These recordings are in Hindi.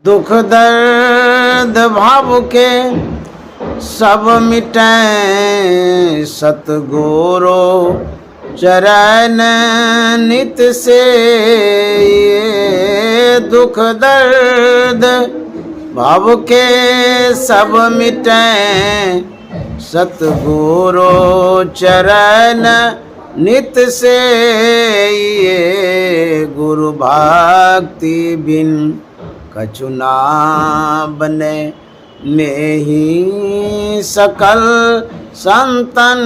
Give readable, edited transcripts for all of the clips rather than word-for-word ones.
दुख दर्द भाव के सब मिटै सतगुरु चरण नित से। ये दुख दर्द भाव के सब मिटै सतगुरु चरण नित से। ये गुरु भक्ति बिन कछु ना बने नेहि सकल संतन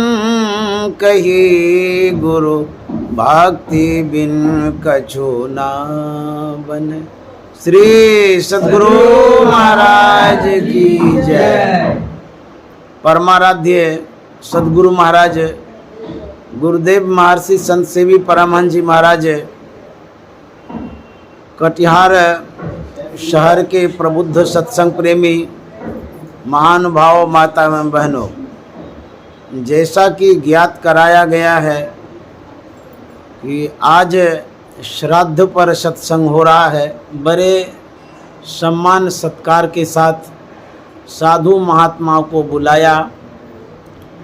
कही। गुरु भक्ति बिन कछु ना बने। श्री सद्गुरु महाराज की जय। परमाराध्य सद्गुरु महाराज गुरुदेव महर्षि संत सेवी परमहंस जी महाराज कटिहार शहर के प्रबुद्ध सत्संग प्रेमी महानुभाव माता एवं बहनों, जैसा कि ज्ञात कराया गया है कि आज श्राद्ध पर सत्संग हो रहा है। बड़े सम्मान सत्कार के साथ साधु महात्माओं को बुलाया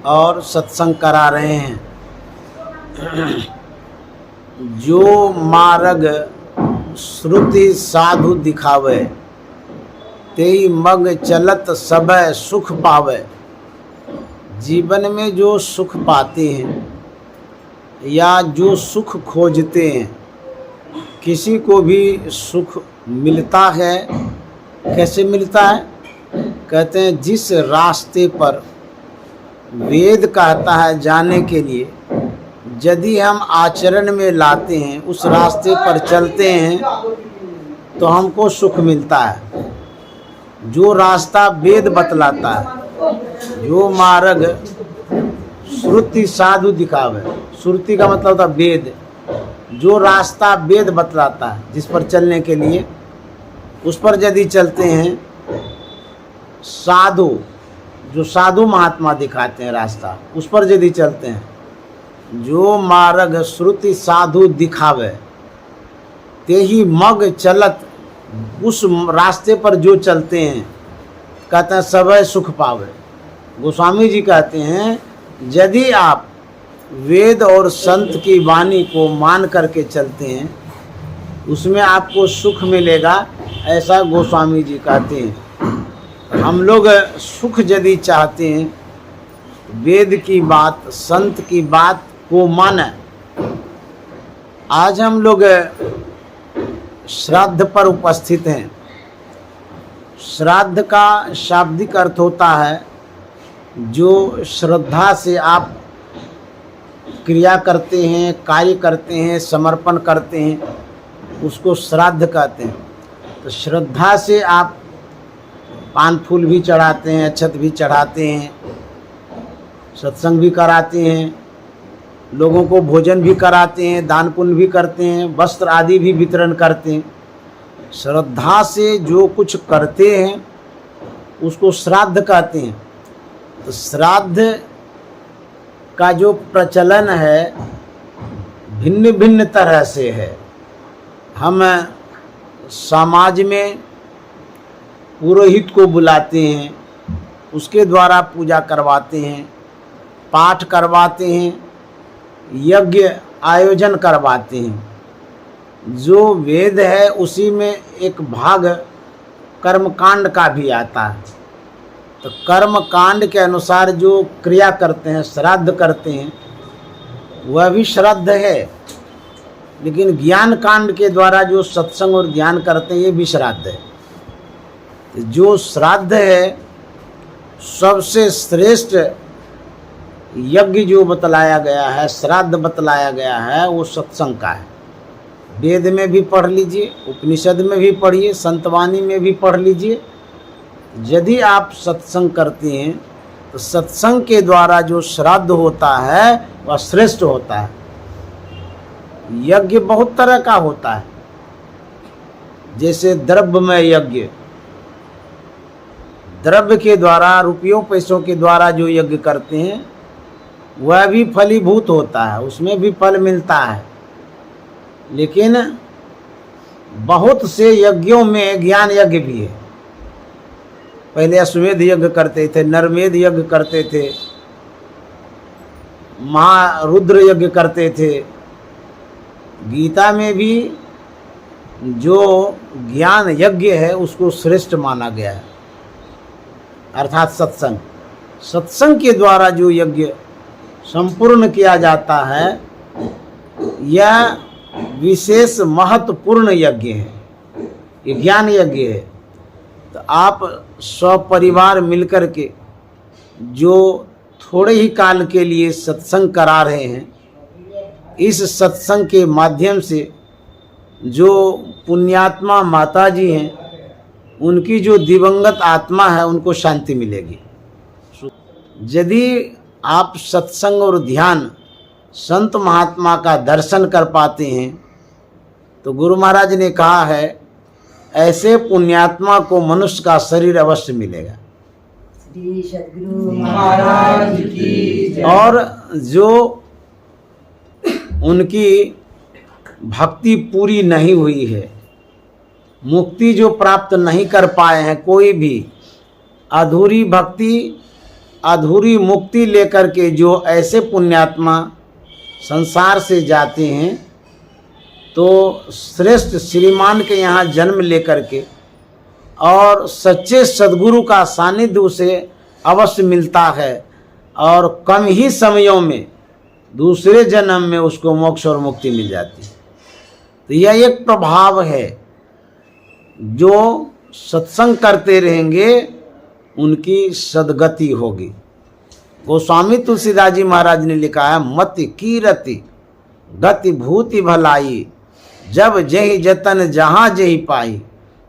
और सत्संग करा रहे हैं। जो मार्ग श्रुति साधु दिखावे, तेई मग चलत सब सुख पावे। जीवन में जो सुख पाते हैं या जो सुख खोजते हैं, किसी को भी सुख मिलता है। कैसे मिलता है? कहते हैं जिस रास्ते पर वेद कहता है जाने के लिए, यदि हम आचरण में लाते हैं, उस रास्ते पर चलते हैं तो हमको सुख मिलता है। जो रास्ता वेद बतलाता है, जो मार्ग श्रुति साधु दिखावे, श्रुति का मतलब होता वेद, जो रास्ता वेद बतलाता है जिस पर चलने के लिए, उस पर यदि चलते हैं, साधु जो साधु महात्मा दिखाते हैं रास्ता, उस पर यदि चलते हैं, जो मार्ग श्रुति साधु दिखावे ते ही मग चलत, उस रास्ते पर जो चलते हैं, कहते हैं सब सुख पावे। गोस्वामी जी कहते हैं यदि आप वेद और संत की वाणी को मान करके चलते हैं, उसमें आपको सुख मिलेगा, ऐसा गोस्वामी जी कहते हैं। हम लोग सुख यदि चाहते हैं, वेद की बात संत की बात को माने। आज हम लोग श्राद्ध पर उपस्थित हैं। श्राद्ध का शाब्दिक अर्थ होता है जो श्रद्धा से आप क्रिया करते हैं, कार्य करते हैं, समर्पण करते हैं, उसको श्राद्ध कहते हैं। तो श्रद्धा से आप पान फूल भी चढ़ाते हैं, अक्षत भी चढ़ाते हैं, सत्संग भी कराते हैं, लोगों को भोजन भी कराते हैं, दान पुण्य भी करते हैं, वस्त्र आदि भी वितरण करते हैं। श्रद्धा से जो कुछ करते हैं उसको श्राद्ध कहते हैं। तो श्राद्ध का जो प्रचलन है भिन्न भिन्न तरह से है। हम समाज में पुरोहित को बुलाते हैं, उसके द्वारा पूजा करवाते हैं, पाठ करवाते हैं, यज्ञ आयोजन करवाते हैं। जो वेद है उसी में एक भाग कर्मकांड का भी आता है। तो कर्मकांड के अनुसार जो क्रिया करते हैं, श्राद्ध करते हैं, वह भी श्राद्ध है। लेकिन ज्ञान कांड के द्वारा जो सत्संग और ध्यान करते हैं, ये भी श्राद्ध है। जो श्राद्ध है सबसे श्रेष्ठ यज्ञ जो बतलाया गया है, श्राद्ध बतलाया गया है, वो सत्संग का है। वेद में भी पढ़ लीजिए, उपनिषद में भी पढ़िए, संतवाणी में भी पढ़ लीजिए। यदि आप सत्संग करते हैं तो सत्संग के द्वारा जो श्राद्ध होता है वह श्रेष्ठ होता है। यज्ञ बहुत तरह का होता है, जैसे द्रव्यमय यज्ञ, द्रव्य के द्वारा, रुपयों पैसों के द्वारा जो यज्ञ करते हैं वह भी फलीभूत होता है, उसमें भी फल मिलता है। लेकिन बहुत से यज्ञों में ज्ञान यज्ञ भी है। पहले अश्वमेध यज्ञ करते थे, नरमेध यज्ञ करते थे, महारुद्र यज्ञ करते थे। गीता में भी जो ज्ञान यज्ञ है उसको श्रेष्ठ माना गया है, अर्थात सत्संग। सत्संग के द्वारा जो यज्ञ संपूर्ण किया जाता है यह विशेष महत्वपूर्ण यज्ञ है, ये ज्ञान यज्ञ है। तो आप सपरिवार मिलकर के जो थोड़े ही काल के लिए सत्संग करा रहे हैं, इस सत्संग के माध्यम से जो पुण्यात्मा माता जी हैं उनकी जो दिवंगत आत्मा है उनको शांति मिलेगी। यदि आप सत्संग और ध्यान संत महात्मा का दर्शन कर पाते हैं तो गुरु महाराज ने कहा है ऐसे पुण्यात्मा को मनुष्य का शरीर अवश्य मिलेगा। श्री सद्गुरु महाराज की जय। और जो उनकी भक्ति पूरी नहीं हुई है, मुक्ति जो प्राप्त नहीं कर पाए हैं, कोई भी अधूरी भक्ति अधूरी मुक्ति लेकर के जो ऐसे पुण्यात्मा संसार से जाते हैं तो श्रेष्ठ श्रीमान के यहाँ जन्म लेकर के और सच्चे सद्गुरु का सानिध्य उसे अवश्य मिलता है और कम ही समयों में दूसरे जन्म में उसको मोक्ष और मुक्ति मिल जाती है। तो यह एक प्रभाव है, जो सत्संग करते रहेंगे उनकी सद्गति होगी। गोस्वामी तुलसीदास जी महाराज ने लिखा है मति कीरति गति भूति भलाई, जब जहि जतन जहाँ जहि पाई,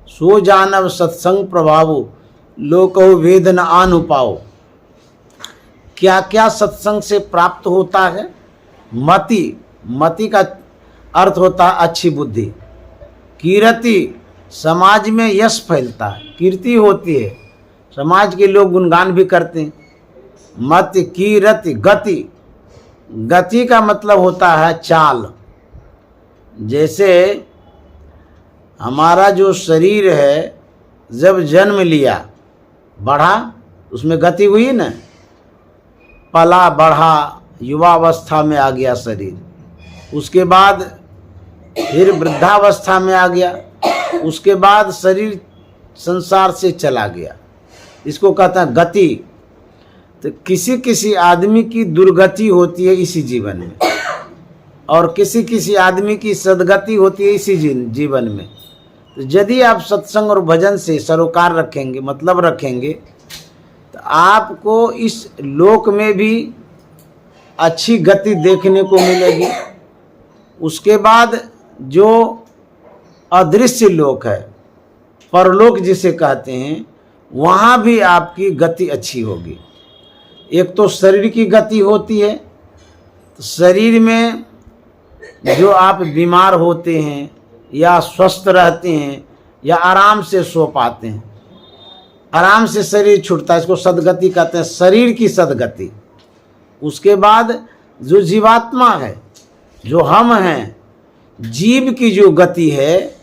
सो जानव सत्संग प्रभावो लोको वेद न आनु पाओ। क्या क्या सत्संग से प्राप्त होता है? मति, मति का अर्थ होता है अच्छी बुद्धि। कीरति, समाज में यश फैलता है, कीर्ति होती है, समाज के लोग गुणगान भी करते हैं। मति कीरति गति, गति का मतलब होता है चाल। जैसे हमारा जो शरीर है जब जन्म लिया बढ़ा, उसमें गति हुई ना, पला बढ़ा, युवावस्था में आ गया शरीर, उसके बाद फिर वृद्धावस्था में आ गया, उसके बाद शरीर संसार से चला गया, इसको कहते हैं गति। तो किसी किसी आदमी की दुर्गति होती है इसी जीवन में और किसी किसी आदमी की सद्गति होती है इसी जीवन में। तो यदि आप सत्संग और भजन से सरोकार रखेंगे, मतलब रखेंगे, तो आपको इस लोक में भी अच्छी गति देखने को मिलेगी। उसके बाद जो अदृश्य लोक है, परलोक जिसे कहते हैं, वहाँ भी आपकी गति अच्छी होगी। एक तो शरीर की गति होती है, तो शरीर में जो आप बीमार होते हैं या स्वस्थ रहते हैं या आराम से सो पाते हैं, आराम से शरीर छूटता है, इसको सद्गति कहते हैं, शरीर की सद्गति। उसके बाद जो जीवात्मा है, जो हम हैं, जीव की जो गति है,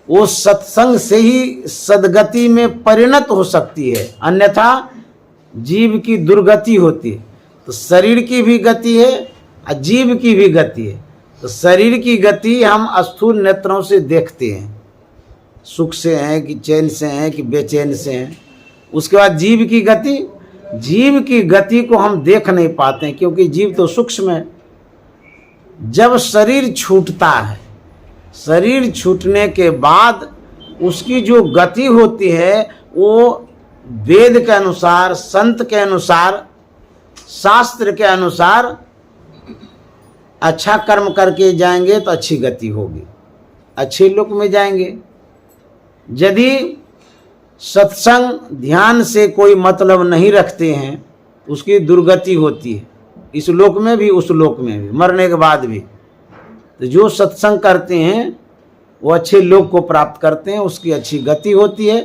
वो सत्संग से ही सद्गति में परिणत हो सकती है, अन्यथा जीव की दुर्गति होती है। तो शरीर की भी गति है और जीव की भी गति है। तो शरीर की गति हम स्थूल नेत्रों से देखते हैं, सुख से हैं कि चैन से हैं कि बेचैन से हैं। उसके बाद जीव की गति, जीव की गति को हम देख नहीं पाते हैं क्योंकि जीव तो सूक्ष्म है। जब शरीर छूटता है, शरीर छूटने के बाद उसकी जो गति होती है वो वेद के अनुसार, संत के अनुसार, शास्त्र के अनुसार अच्छा कर्म करके जाएंगे तो अच्छी गति होगी, अच्छे लोक में जाएंगे। यदि सत्संग ध्यान से कोई मतलब नहीं रखते हैं, उसकी दुर्गति होती है, इस लोक में भी उस लोक में भी, मरने के बाद भी। तो जो सत्संग करते हैं वो अच्छे लोक को प्राप्त करते हैं, उसकी अच्छी गति होती है,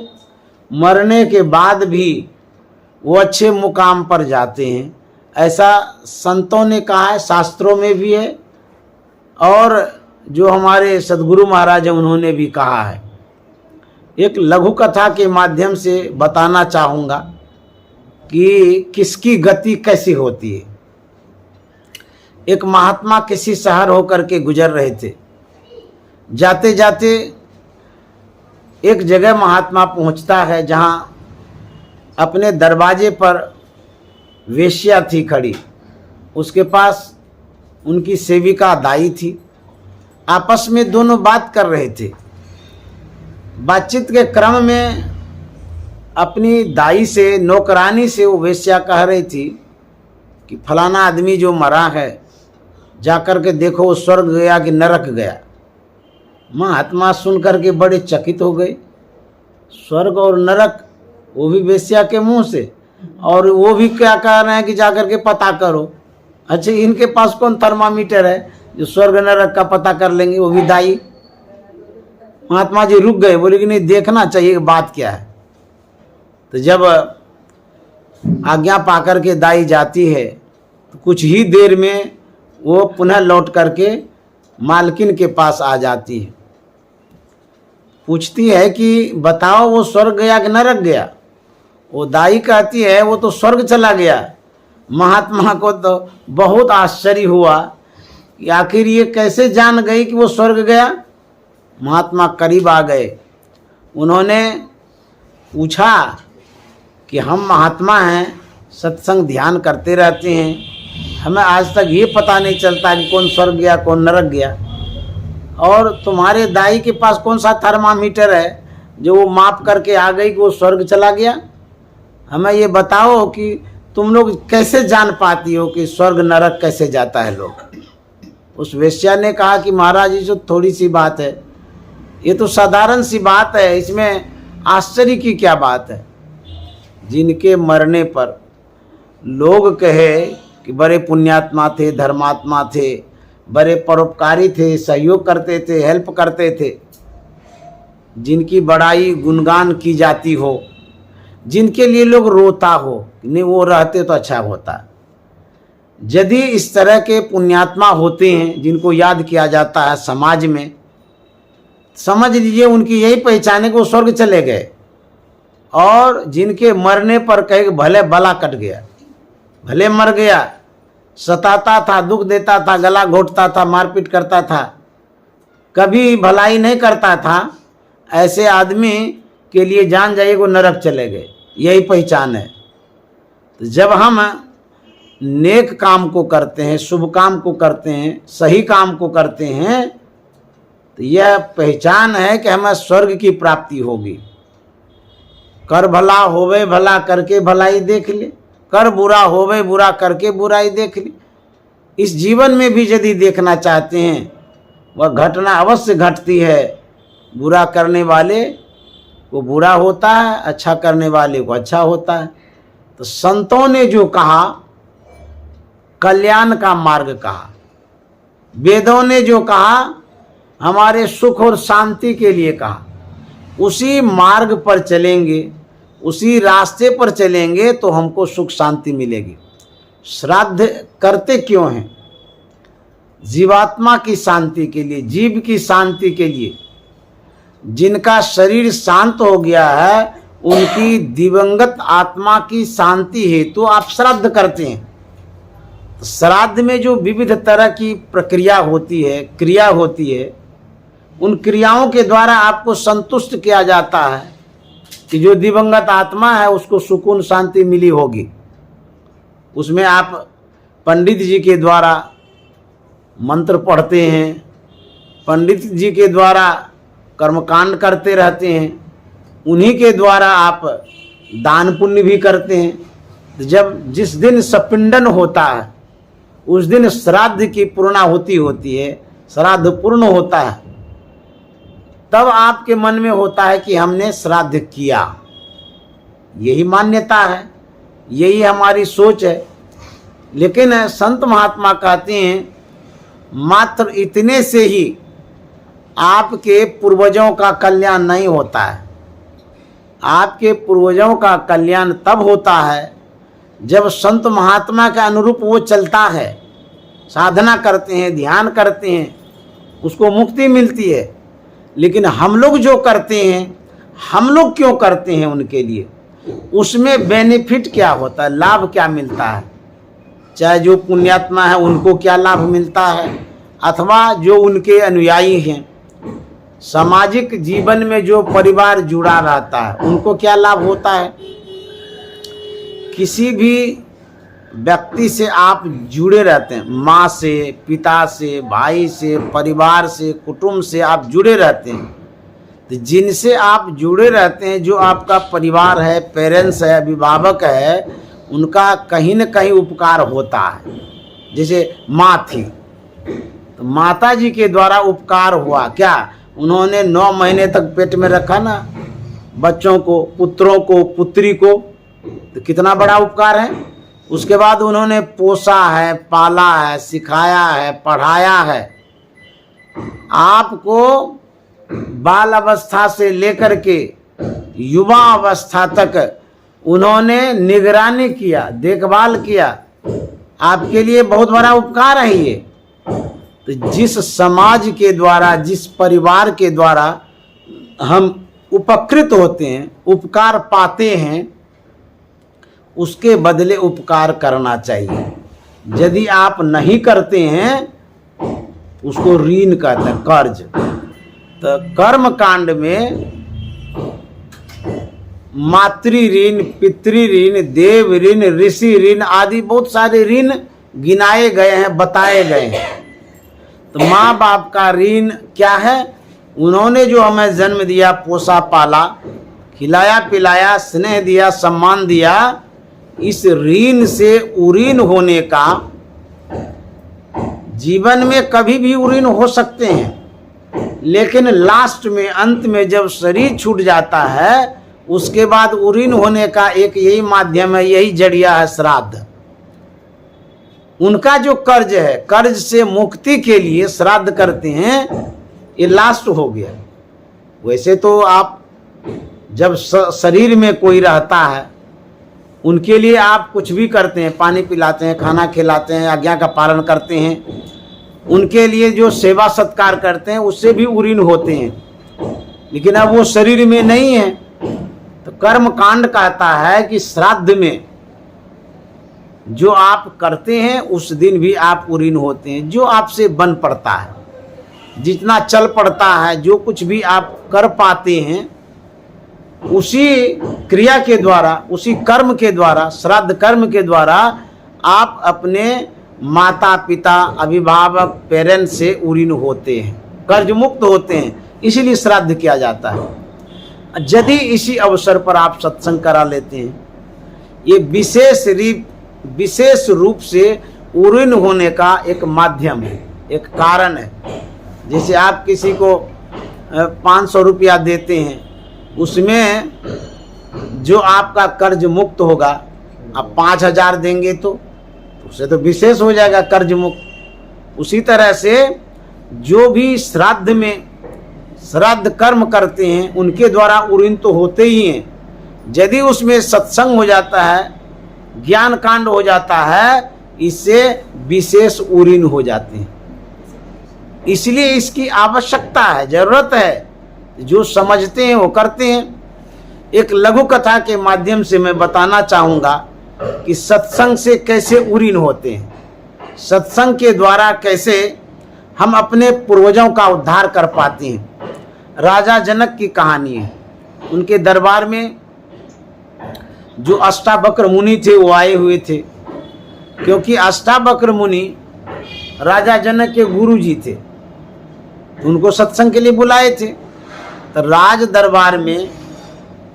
मरने के बाद भी वो अच्छे मुकाम पर जाते हैं। ऐसा संतों ने कहा है, शास्त्रों में भी है और जो हमारे सद्गुरु महाराज हैं उन्होंने भी कहा है। एक लघु कथा के माध्यम से बताना चाहूँगा कि किसकी गति कैसी होती है। एक महात्मा किसी शहर होकर के गुजर रहे थे। जाते जाते एक जगह महात्मा पहुंचता है जहां अपने दरवाजे पर वेश्या थी खड़ी। उसके पास उनकी सेविका दाई थी। आपस में दोनों बात कर रहे थे। बातचीत के क्रम में अपनी दाई से, नौकरानी से वो वेश्या कह रही थी कि फलाना आदमी जो मरा है जाकर के देखो वो स्वर्ग गया कि नरक गया। महात्मा सुन करके बड़े चकित हो गए। स्वर्ग और नरक, वो भी वेश्या के मुंह से, और वो भी क्या कह रहे हैं कि जाकर के पता करो। अच्छा, इनके पास कौन थर्मामीटर है जो स्वर्ग नरक का पता कर लेंगे, वो भी दाई। महात्मा जी रुक गए, बोले कि नहीं, देखना चाहिए बात क्या है। तो जब आज्ञा पाकर के दाई जाती है तो कुछ ही देर में वो पुनः लौट करके मालकिन के पास आ जाती है। पूछती है कि बताओ वो स्वर्ग गया कि नरक गया। वो दाई कहती है वो तो स्वर्ग चला गया। महात्मा को तो बहुत आश्चर्य हुआ कि आखिर ये कैसे जान गई कि वो स्वर्ग गया। महात्मा करीब आ गए। उन्होंने पूछा कि हम महात्मा हैं, सत्संग ध्यान करते रहते हैं, हमें आज तक ये पता नहीं चलता कि कौन स्वर्ग गया कौन नरक गया, और तुम्हारे दाई के पास कौन सा थर्मामीटर है जो वो माप करके आ गई कि वो स्वर्ग चला गया। हमें ये बताओ कि तुम लोग कैसे जान पाती हो कि स्वर्ग नरक कैसे जाता है लोग। उस वेश्या ने कहा कि महाराज जी, जो थोड़ी सी बात है, ये तो साधारण सी बात है, इसमें आश्चर्य की क्या बात है। जिनके मरने पर लोग कहे कि बड़े पुण्यात्मा थे, धर्मात्मा थे, बड़े परोपकारी थे, सहयोग करते थे, हेल्प करते थे, जिनकी बड़ाई गुणगान की जाती हो, जिनके लिए लोग रोता हो, नहीं वो रहते तो अच्छा होता। यदि इस तरह के पुण्यात्मा होते हैं जिनको याद किया जाता है समाज में, समझ लीजिए उनकी यही पहचान है कि वो स्वर्ग चले गए। और जिनके मरने पर कहे भले भला कट गया, भले मर गया, सताता था, दुख देता था, गला घोटता था, मारपीट करता था, कभी भलाई नहीं करता था, ऐसे आदमी के लिए जान जाइए वो नरक चले गए, यही पहचान है। तो जब हम नेक काम को करते हैं, शुभ काम को करते हैं, सही काम को करते हैं, तो यह पहचान है कि हमें स्वर्ग की प्राप्ति होगी। कर भला होवे भला करके भलाई देख ले, कर बुरा होवे बुरा करके बुराई देख ले। इस जीवन में भी यदि देखना चाहते हैं, वह घटना अवश्य घटती है। बुरा करने वाले को बुरा होता है, अच्छा करने वाले को अच्छा होता है। तो संतों ने जो कहा, कल्याण का मार्ग कहा, वेदों ने जो कहा, हमारे सुख और शांति के लिए कहा, उसी मार्ग पर चलेंगे, उसी रास्ते पर चलेंगे तो हमको सुख शांति मिलेगी। श्राद्ध करते क्यों हैं? जीवात्मा की शांति के लिए, जीव की शांति के लिए। जिनका शरीर शांत हो गया है, उनकी दिवंगत आत्मा की शांति हेतु आप श्राद्ध करते हैं। श्राद्ध में जो विविध तरह की प्रक्रिया होती है, क्रिया होती है, उन क्रियाओं के द्वारा आपको संतुष्ट किया जाता है कि जो दिवंगत आत्मा है उसको सुकून शांति मिली होगी। उसमें आप पंडित जी के द्वारा मंत्र पढ़ते हैं, पंडित जी के द्वारा कर्मकांड करते रहते हैं, उन्हीं के द्वारा आप दान पुण्य भी करते हैं। जब जिस दिन सपिंडन होता है उस दिन श्राद्ध की पूर्णाहुति होती है, श्राद्ध पूर्ण होता है, तब आपके मन में होता है कि हमने श्राद्ध किया। यही मान्यता है, यही हमारी सोच है। लेकिन संत महात्मा कहते हैं मात्र इतने से ही आपके पूर्वजों का कल्याण नहीं होता है। आपके पूर्वजों का कल्याण तब होता है जब संत महात्मा के अनुरूप वो चलता है, साधना करते हैं, ध्यान करते हैं, उसको मुक्ति मिलती है। लेकिन हम लोग जो करते हैं, हम लोग क्यों करते हैं उनके लिए, उसमें बेनिफिट क्या होता है, लाभ क्या मिलता है, चाहे जो पुण्यात्मा है उनको क्या लाभ मिलता है, अथवा जो उनके अनुयायी हैं, सामाजिक जीवन में जो परिवार जुड़ा रहता है उनको क्या लाभ होता है। किसी भी व्यक्ति से आप जुड़े रहते हैं, माँ से, पिता से, भाई से, परिवार से, कुटुंब से आप जुड़े रहते हैं, तो जिनसे आप जुड़े रहते हैं, जो आपका परिवार है, पेरेंट्स है, अभिभावक है, उनका कहीं न कहीं उपकार होता है। जैसे माँ थी तो माता जी के द्वारा उपकार हुआ, क्या उन्होंने 9 महीने तक पेट में रखा ना बच्चों को, पुत्रों को, पुत्री को, तो कितना बड़ा उपकार है। उसके बाद उन्होंने पोसा है, पाला है, सिखाया है, पढ़ाया है, आपको बाल अवस्था से लेकर के युवा अवस्था तक उन्होंने निगरानी किया, देखभाल किया, आपके लिए बहुत बड़ा उपकार है ये। तो जिस समाज के द्वारा, जिस परिवार के द्वारा हम उपकृत होते हैं, उपकार पाते हैं, उसके बदले उपकार करना चाहिए। यदि आप नहीं करते हैं उसको ऋण कहते हैं, कर्ज। तो कर्म कांड में मातृ ऋण, पितृ ऋण, देव ऋण, ऋषि ऋण आदि बहुत सारे ऋण गिनाए गए हैं, बताए गए हैं। तो माँ बाप का ऋण क्या है, उन्होंने जो हमें जन्म दिया, पोसा पाला, खिलाया पिलाया, स्नेह दिया, सम्मान दिया, इस ऋण से उऋण होने का, जीवन में कभी भी उऋण हो सकते हैं, लेकिन लास्ट में, अंत में जब शरीर छूट जाता है, उसके बाद उऋण होने का एक यही माध्यम है, यही जरिया है, श्राद्ध। उनका जो कर्ज है, कर्ज से मुक्ति के लिए श्राद्ध करते हैं, ये लास्ट हो गया। वैसे तो आप जब शरीर में कोई रहता है उनके लिए आप कुछ भी करते हैं, पानी पिलाते हैं, खाना खिलाते हैं, आज्ञा का पालन करते हैं, उनके लिए जो सेवा सत्कार करते हैं उससे भी उऋण होते हैं। लेकिन अब वो शरीर में नहीं है, तो कर्म कांड कहता है कि श्राद्ध में जो आप करते हैं उस दिन भी आप उऋण होते हैं। जो आपसे बन पड़ता है, जितना चल पड़ता है, जो कुछ भी आप कर पाते हैं, उसी क्रिया के द्वारा, उसी कर्म के द्वारा, श्राद्ध कर्म के द्वारा आप अपने माता पिता, अभिभावक, पेरेंट्स से उऋण होते हैं, कर्ज मुक्त होते हैं। इसीलिए श्राद्ध किया जाता है। यदि इसी अवसर पर आप सत्संग करा लेते हैं, ये विशेष रूप से उऋण होने का एक माध्यम है, एक कारण है। जैसे आप किसी को 500 रुपया देते हैं, उसमें जो आपका कर्ज मुक्त होगा, आप 5000 देंगे तो उससे तो विशेष हो जाएगा कर्ज मुक्त। उसी तरह से जो भी श्राद्ध में श्राद्ध कर्म करते हैं उनके द्वारा उऋण तो होते ही हैं। यदि उसमें सत्संग हो जाता है, ज्ञान कांड हो जाता है, इससे विशेष उऋण हो जाते हैं। इसलिए इसकी आवश्यकता है, जरूरत है। जो समझते हैं वो करते हैं। एक लघु कथा के माध्यम से मैं बताना चाहूँगा कि सत्संग से कैसे उऋण होते हैं, सत्संग के द्वारा कैसे हम अपने पूर्वजों का उद्धार कर पाते हैं। राजा जनक की कहानी है। उनके दरबार में जो अष्टावक्र मुनि थे वो आए हुए थे, क्योंकि अष्टावक्र मुनि राजा जनक के गुरु जी थे, उनको सत्संग के लिए बुलाए थे। तो राज दरबार में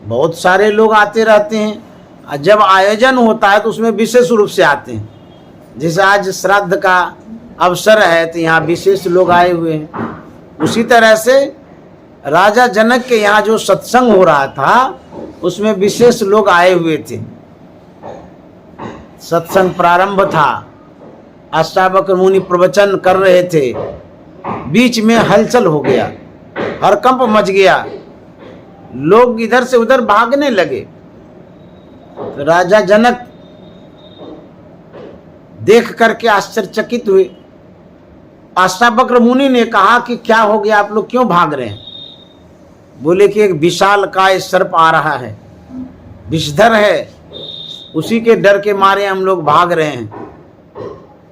बहुत सारे लोग आते रहते हैं, और जब आयोजन होता है तो उसमें विशेष रूप से आते हैं। जैसे आज श्राद्ध का अवसर है तो यहाँ विशेष लोग आए हुए हैं। उसी तरह से राजा जनक के यहाँ जो सत्संग हो रहा था उसमें विशेष लोग आए हुए थे। सत्संग प्रारंभ था, अष्टावक्र मुनि प्रवचन कर रहे थे, बीच में हलचल हो गया, हड़कंप मच गया, लोग इधर से उधर भागने लगे। तो राजा जनक देख करके आश्चर्यचकित हुए। अष्टावक्र मुनि ने कहा कि क्या हो गया, आप लोग क्यों भाग रहे हैं? बोले कि एक विशालकाय सर्प आ रहा है, विषधर है, उसी के डर के मारे हम लोग भाग रहे हैं।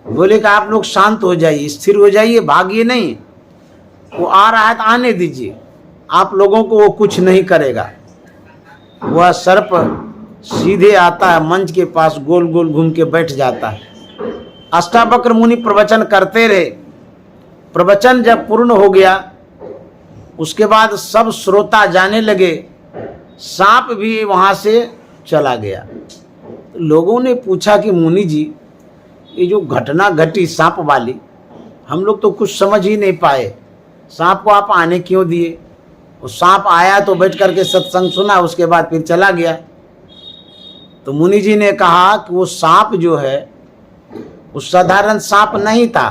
बोले कि आप लोग शांत हो जाइए, स्थिर हो जाइए, भागिए नहीं, वो आ रहा है तो आने दीजिए, आप लोगों को वो कुछ नहीं करेगा। वह सर्प सीधे आता है मंच के पास, गोल गोल घूम के बैठ जाता है। अष्टावक्र मुनि प्रवचन करते रहे। प्रवचन जब पूर्ण हो गया उसके बाद सब श्रोता जाने लगे, सांप भी वहां से चला गया। तो लोगों ने पूछा कि मुनि जी, ये जो घटना घटी सांप वाली, हम लोग तो कुछ समझ ही नहीं पाए, सांप को आप आने क्यों दिए? वो सांप आया तो बैठ करके सत्संग सुना, उसके बाद फिर चला गया। तो मुनि जी ने कहा कि वो सांप जो है वो साधारण सांप नहीं था।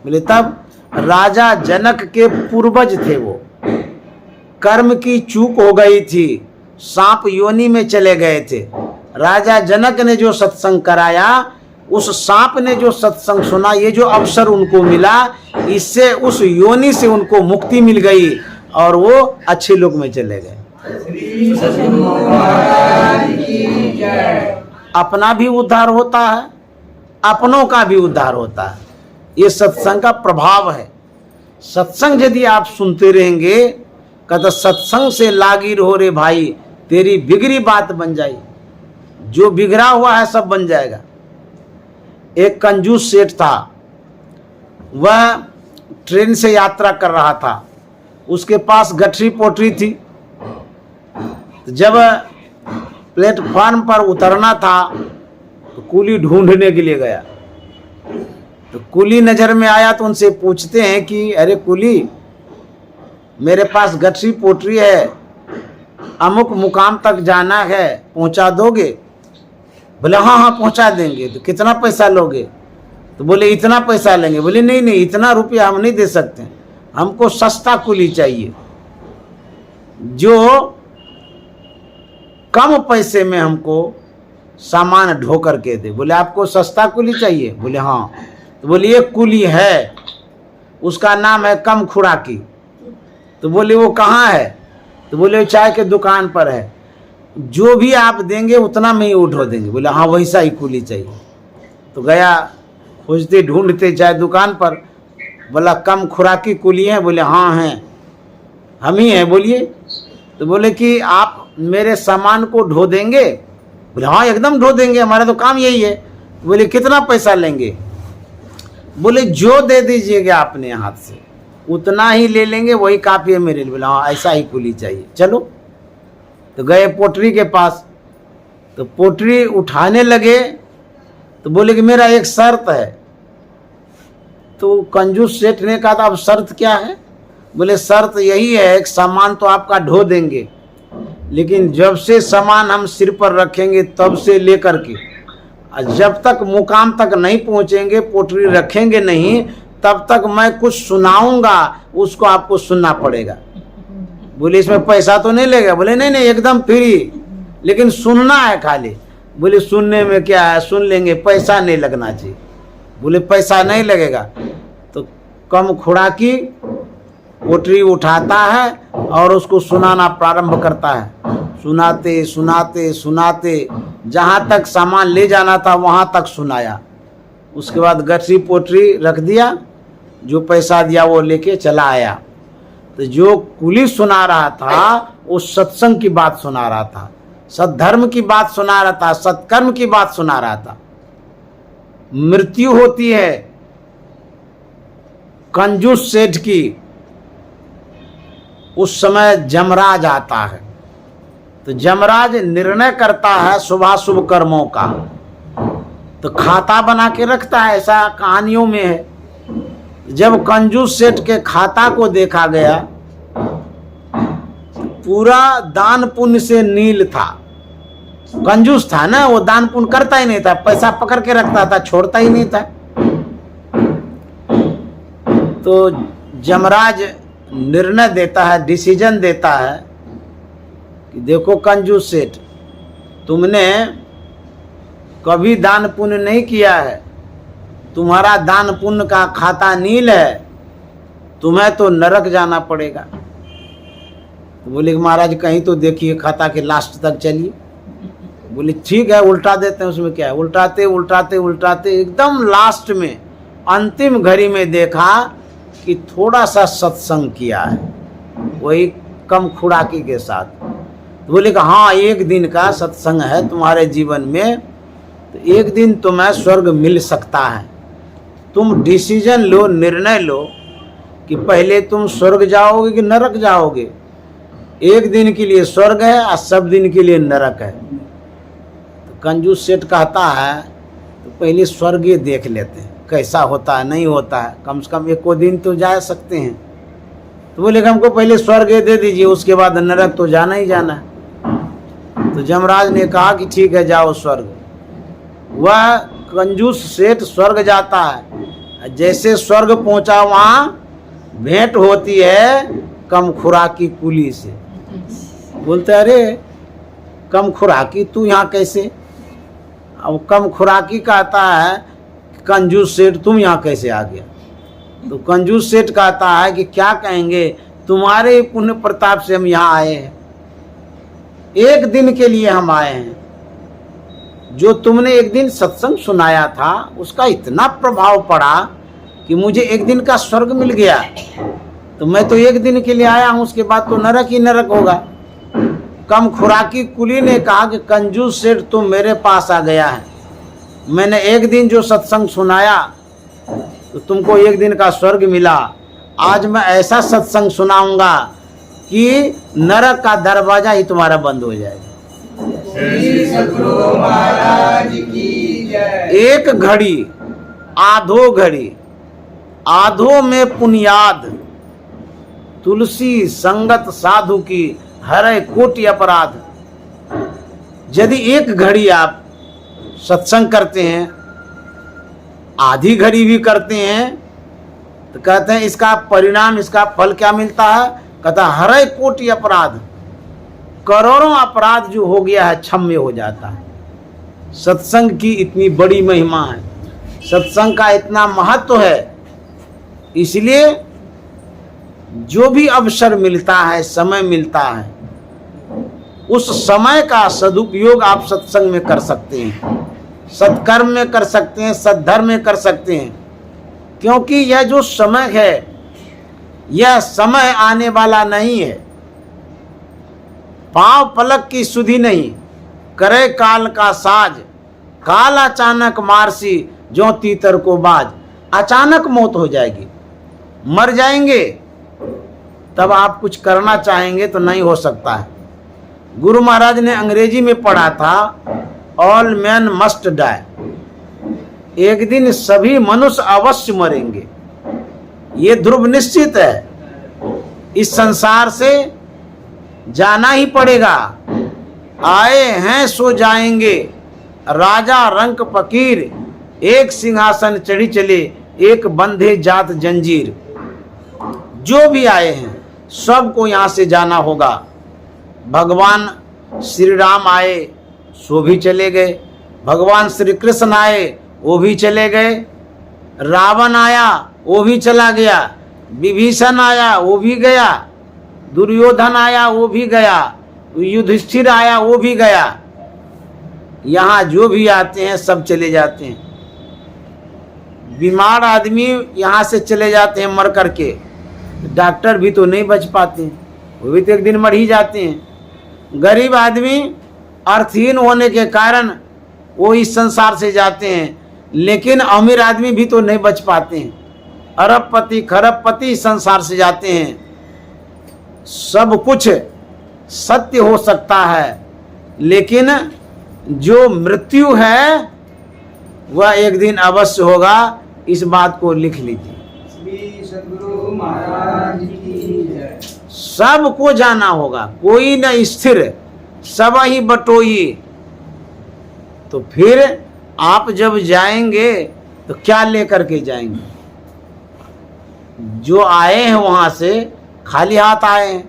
बोले तब? राजा जनक के पूर्वज थे, वो कर्म की चूक हो गई थी, सांप योनि में चले गए थे। राजा जनक ने जो सत्संग कराया, उस सांप ने जो सत्संग सुना, ये जो अवसर उनको मिला, इससे उस योनि से उनको मुक्ति मिल गई और वो अच्छे लोक में चले गए। अपना भी उद्धार होता है, अपनों का भी उद्धार होता है। ये सत्संग का प्रभाव है। सत्संग यदि आप सुनते रहेंगे, कहते सत्संग से लागी रहो रे भाई, तेरी बिगड़ी बात बन जाए। जो बिगड़ा हुआ है सब बन जाएगा। एक कंजूस सेठ था, वह ट्रेन से यात्रा कर रहा था, उसके पास गठरी पोटरी थी। जब प्लेटफॉर्म पर उतरना था तो कुली ढूंढने के लिए गया। तो कुली नजर में आया तो उनसे पूछते हैं कि अरे कुली, मेरे पास गठरी पोटरी है, अमुक मुकाम तक जाना है, पहुंचा दोगे? बोले हाँ हाँ पहुंचा देंगे। तो कितना पैसा लोगे? तो बोले इतना पैसा लेंगे। बोले नहीं नहीं, इतना रुपया हम नहीं दे सकते, हमको सस्ता कुली चाहिए जो कम पैसे में हमको सामान ढो करके दे। बोले आपको सस्ता कुली चाहिए? बोले हाँ। तो बोले एक कुली है, उसका नाम है कम खुराकी। तो बोले वो कहाँ है? तो बोले चाय के दुकान पर है, जो भी आप देंगे उतना में ही उठो देंगे। बोले हाँ वैसा ही कुली चाहिए। तो गया खोजते ढूंढते चाय दुकान पर, बोला कम खुराकी कुली है? बोले हाँ हैं, हम ही हैं, बोलिए। तो बोले कि आप मेरे सामान को ढो देंगे? बोले हाँ एकदम ढो देंगे, हमारा तो काम यही है। बोले कितना पैसा लेंगे? बोले जो दे दीजिएगा अपने हाथ से उतना ही ले लेंगे, वही काफी है मेरे लिए। बोला हाँ ऐसा ही कुली चाहिए, चलो। तो गए पोटरी के पास, तो पोटरी उठाने लगे तो बोले कि मेरा एक शर्त है। तो कंजूस सेठ ने कहा था अब शर्त क्या है? बोले शर्त यही है, एक सामान तो आपका ढो देंगे, लेकिन जब से सामान हम सिर पर रखेंगे तब से लेकर के जब तक मुकाम तक नहीं पहुंचेंगे, पोटरी रखेंगे नहीं, तब तक मैं कुछ सुनाऊंगा, उसको आपको सुनना पड़ेगा। बोले इसमें पैसा तो नहीं लेगा? बोले नहीं नहीं एकदम फ्री, लेकिन सुनना है खाली। बोले सुनने में क्या है, सुन लेंगे, पैसा नहीं लगना चाहिए। बोले पैसा नहीं लगेगा। तो कम खुराकी पोटरी उठाता है और उसको सुनाना प्रारंभ करता है। सुनाते सुनाते सुनाते जहाँ तक सामान ले जाना था वहाँ तक सुनाया। उसके बाद गठरी पोटरी रख दिया, जो पैसा दिया वो लेके चला आया। तो जो कुली सुना रहा था वो सत्संग की बात सुना रहा था, सद्धर्म की बात सुना रहा था, सत्कर्म की बात सुना रहा था। मृत्यु होती है कंजूस सेठ की, उस समय जमराज आता है। तो जमराज निर्णय करता है शुभाशुभ कर्मों का, तो खाता बना के रखता है, ऐसा कहानियों में है। जब कंजूस सेठ के खाता को देखा गया, पूरा दान पुण्य से नील था। कंजूस था ना, वो दान पुण्य करता ही नहीं था, पैसा पकड़ के रखता था, छोड़ता ही नहीं था। तो जमराज निर्णय देता है, डिसीजन देता है कि देखो कंजूस सेठ, तुमने कभी दान पुण्य नहीं किया है, तुम्हारा दान पुण्य का खाता नील है, तुम्हें तो नरक जाना पड़ेगा। तो बोले कि महाराज कहीं तो देखिए खाता के लास्ट तक चलिए। बोले ठीक है उल्टा देते हैं, उसमें क्या है। उल्टाते उल्टाते उल्टाते एकदम लास्ट में अंतिम घड़ी में देखा कि थोड़ा सा सत्संग किया है, वही कम खुराकी के साथ। तो बोले कि हाँ 1 दिन का सत्संग है तुम्हारे जीवन में, तो 1 दिन तुम्हें स्वर्ग मिल सकता है। तुम डिसीजन लो, निर्णय लो कि पहले तुम स्वर्ग जाओगे कि नरक जाओगे। 1 दिन के लिए स्वर्ग है और सब दिन के लिए नरक है। तो कंजूस सेठ कहता है तो पहले स्वर्ग ही देख लेते हैं कैसा होता है, नहीं होता है, कम से कम 1 दिन तो जा सकते हैं। तो बोले कि हमको पहले स्वर्ग दे दीजिए, उसके बाद नरक तो जाना ही जाना है। तो यमराज ने कहा कि ठीक है जाओ स्वर्ग। वह कंजूस सेठ स्वर्ग जाता है। जैसे स्वर्ग पहुंचा वहां भेंट होती है कम खुराकी कुली से। बोलते अरे कम खुराकी तू यहाँ कैसे। अब कम खुराकी कहता है कंजूस सेठ तुम यहाँ कैसे आ गया। तो कंजूस सेठ कहता है कि क्या कहेंगे, तुम्हारे पुण्य प्रताप से हम यहाँ आए हैं, 1 दिन के लिए हम आए हैं। जो तुमने 1 दिन सत्संग सुनाया था उसका इतना प्रभाव पड़ा कि मुझे 1 दिन का स्वर्ग मिल गया। तो मैं तो 1 दिन के लिए आया हूँ, उसके बाद तो नरक ही नरक होगा। कम खुराकी कुली ने कहा कि कंजूस सेठ तुम मेरे पास आ गया है, मैंने 1 दिन जो सत्संग सुनाया तो तुमको 1 दिन का स्वर्ग मिला। आज मैं ऐसा सत्संग सुनाऊंगा कि नरक का दरवाजा ही तुम्हारा बंद हो जाएगा। श्री सद्गुरु महाराज की जय। 1 घड़ी आधो घड़ी, आधो में पुनियाद, तुलसी संगत साधु की हरे कोटि अपराध। यदि 1 घड़ी आप सत्संग करते हैं, आधी घड़ी भी करते हैं, तो कहते हैं इसका परिणाम, इसका फल क्या मिलता है। कहता है हरे कोटि अपराध, करोड़ों अपराध जो हो गया है क्षम्य हो जाता है। सत्संग की इतनी बड़ी महिमा है, सत्संग का इतना महत्व है। इसलिए जो भी अवसर मिलता है, समय मिलता है, उस समय का सदुपयोग आप सत्संग में कर सकते हैं, सत्कर्म में कर सकते हैं, सद्धर्म में कर सकते हैं। क्योंकि यह जो समय है यह समय आने वाला नहीं है। पांव पलक की सुधि नहीं, करे काल का साज, काल अचानक मारसी जो तीतर को बाज। अचानक मौत हो जाएगी, मर जाएंगे, तब आप कुछ करना चाहेंगे तो नहीं हो सकता है। गुरु महाराज ने अंग्रेजी में पढ़ा था ऑल मैन मस्ट डाई, 1 दिन सभी मनुष्य अवश्य मरेंगे, ये ध्रुव निश्चित है। इस संसार से जाना ही पड़ेगा, आए हैं सो जाएंगे। राजा रंक फकीर, एक सिंहासन चढ़ी चले, एक बंधे जात जंजीर। जो भी आए हैं सबको यहाँ से जाना होगा। भगवान श्री राम आए सो भी चले गए, भगवान श्री कृष्ण आए वो भी चले गए, रावण आया वो भी चला गया, विभीषण आया वो भी गया, दुर्योधन आया वो भी गया, युधिष्ठिर आया वो भी गया। यहाँ जो भी आते हैं सब चले जाते हैं। बीमार आदमी यहाँ से चले जाते हैं मर करके, डॉक्टर भी तो नहीं बच पाते, वो भी तो 1 दिन मर ही जाते हैं। गरीब आदमी अर्थहीन होने के कारण वो इस संसार से जाते हैं, लेकिन अमीर आदमी भी तो नहीं बच पाते हैं। अरबपति खरबपति इस संसार से जाते हैं। सब कुछ सत्य हो सकता है, लेकिन जो मृत्यु है वह 1 दिन अवश्य होगा। इस बात को लिख लीजिए। श्री सद्गुरु महाराज की जय। सबको जाना होगा, कोई न स्थिर सब ही बटोई। तो फिर आप जब जाएंगे तो क्या लेकर के जाएंगे। जो आए हैं वहां से खाली हाथ आए हैं,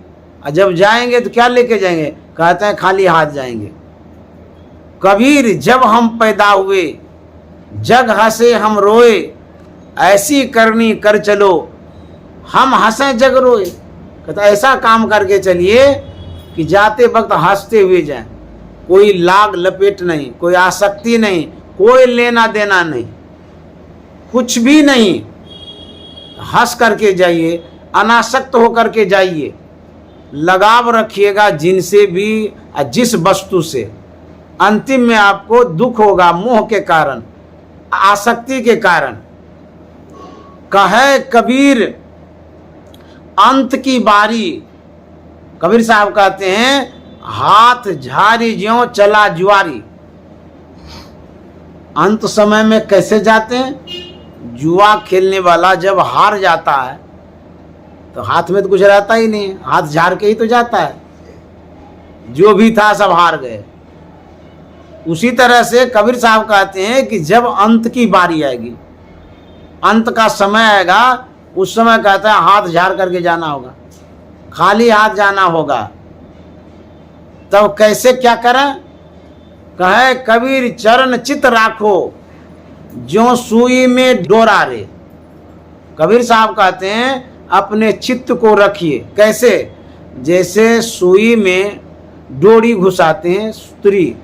और जब जाएंगे तो क्या लेके जाएंगे। कहते हैं खाली हाथ जाएंगे। कबीर जब हम पैदा हुए, जग हंसे हम रोए, ऐसी करनी कर चलो, हम हंसें जग रोए। कहता ऐसा काम करके चलिए कि जाते वक्त हंसते हुए जाएं, कोई लाग लपेट नहीं, कोई आसक्ति नहीं, कोई लेना देना नहीं, कुछ भी नहीं, हंस करके जाइए, अनासक्त होकर के जाइए। लगाव रखिएगा जिनसे भी, जिस वस्तु से, अंतिम में आपको दुख होगा मोह के कारण, आसक्ति के कारण। कहे कबीर अंत की बारी, कबीर साहब कहते हैं हाथ झारी ज्यों चला जुआरी। अंत समय में कैसे जाते हैं? जुआ खेलने वाला जब हार जाता है तो हाथ में तो कुछ रहता ही नहीं, हाथ झाड़ के ही तो जाता है, जो भी था सब हार गए। उसी तरह से कबीर साहब कहते हैं कि जब अंत की बारी आएगी, अंत का समय आएगा, उस समय कहता है हाथ झाड़ करके जाना होगा, खाली हाथ जाना होगा। तब कैसे क्या करें? कहे कबीर चरण चित राखो ज्यों सुई में डोरा रे। कबीर साहब कहते हैं अपने चित्त को रखिए। कैसे? जैसे सुई में डोरी घुसाते हैं, स्त्री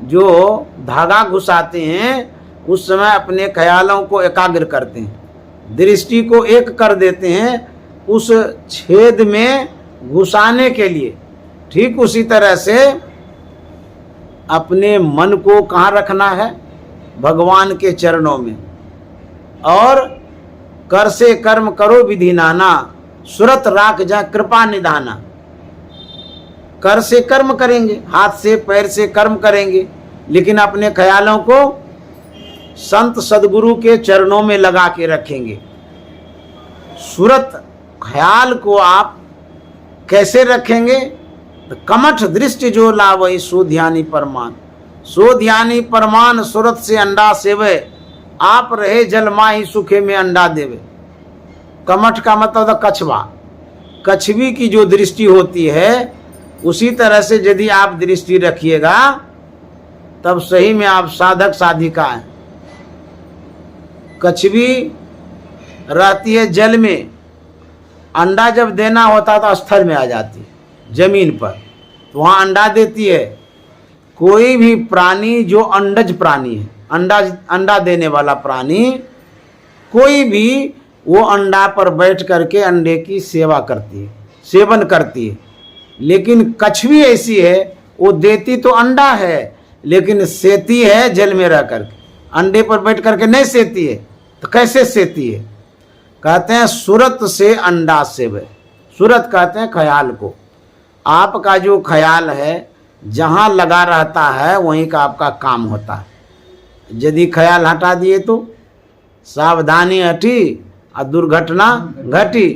जो धागा घुसाते हैं, उस समय अपने ख्यालों को एकाग्र करते हैं, दृष्टि को एक कर देते हैं उस छेद में घुसाने के लिए। ठीक उसी तरह से अपने मन को कहाँ रखना है? भगवान के चरणों में। और कर से कर्म करो विधि नाना, सुरत राख जा कृपा निधाना। कर से कर्म करेंगे, हाथ से पैर से कर्म करेंगे, लेकिन अपने ख्यालों को संत सदगुरु के चरणों में लगा के रखेंगे। सुरत ख्याल को आप कैसे रखेंगे? तो कमठ दृष्टि जो लावई सो ध्यानी परमान, सो ध्यानी परमान सुरत से अंडा सेवे, आप रहे जल माही सुखे में अंडा देवे। कमठ का मतलब कछवा, कछवी की जो दृष्टि होती है, उसी तरह से यदि आप दृष्टि रखिएगा तब सही में आप साधक साधिका हैं। कछवी रहती है जल में, अंडा जब देना होता तो स्थल में आ जाती है, जमीन पर, तो वहाँ अंडा देती है। कोई भी प्राणी जो अंडज प्राणी है, अंडा देने वाला प्राणी, कोई भी वो अंडा पर बैठ करके अंडे की सेवा करती है, सेवन करती है। लेकिन कछवी ऐसी है, वो देती तो अंडा है लेकिन सेती है जल में रह करके, अंडे पर बैठ करके नहीं सेती है। तो कैसे सेती है? कहते हैं सुरत से अंडा सेवे। सुरत कहते हैं ख्याल को। आपका जो ख्याल है जहाँ लगा रहता है वहीं का आपका काम होता है। यदि ख्याल हटा दिए तो सावधानी हटी और दुर्घटना घटी,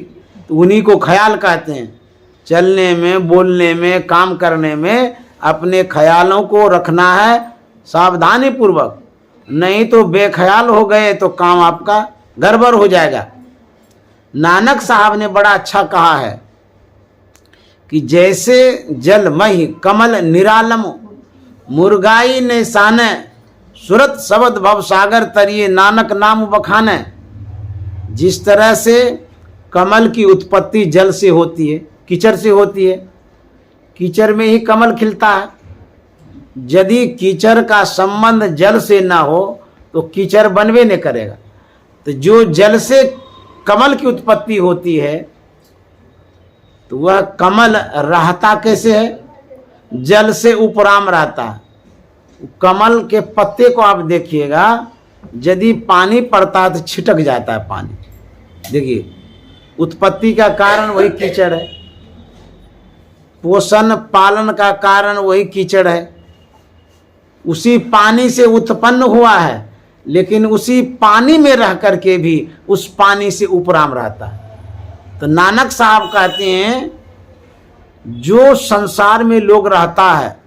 तो उन्हीं को ख्याल कहते हैं। चलने में, बोलने में, काम करने में अपने ख्यालों को रखना है सावधानी पूर्वक, नहीं तो बेख्याल हो गए तो काम आपका गड़बड़ हो जाएगा। नानक साहब ने बड़ा अच्छा कहा है कि जैसे जल मही कमल निरालम, मुर्गाई ने साने, सुरत शब्द भव सागर तरिए नानक नाम बखाने। जिस तरह से कमल की उत्पत्ति जल से होती है, कीचड़ से होती है, कीचड़ में ही कमल खिलता है। यदि कीचड़ का संबंध जल से ना हो तो कीचड़ बनवे नहीं करेगा। तो जो जल से कमल की उत्पत्ति होती है तो वह कमल रहता कैसे है? जल से उपराम रहता है। कमल के पत्ते को आप देखिएगा, यदि पानी पड़ता है तो छिटक जाता है पानी। देखिए, उत्पत्ति का कारण वही कीचड़ है, पोषण पालन का कारण वही कीचड़ है। उसी पानी से उत्पन्न हुआ है, लेकिन उसी पानी में रह करके भी उस पानी से उपराम रहता है। तो नानक साहब कहते हैं जो संसार में लोग रहता है,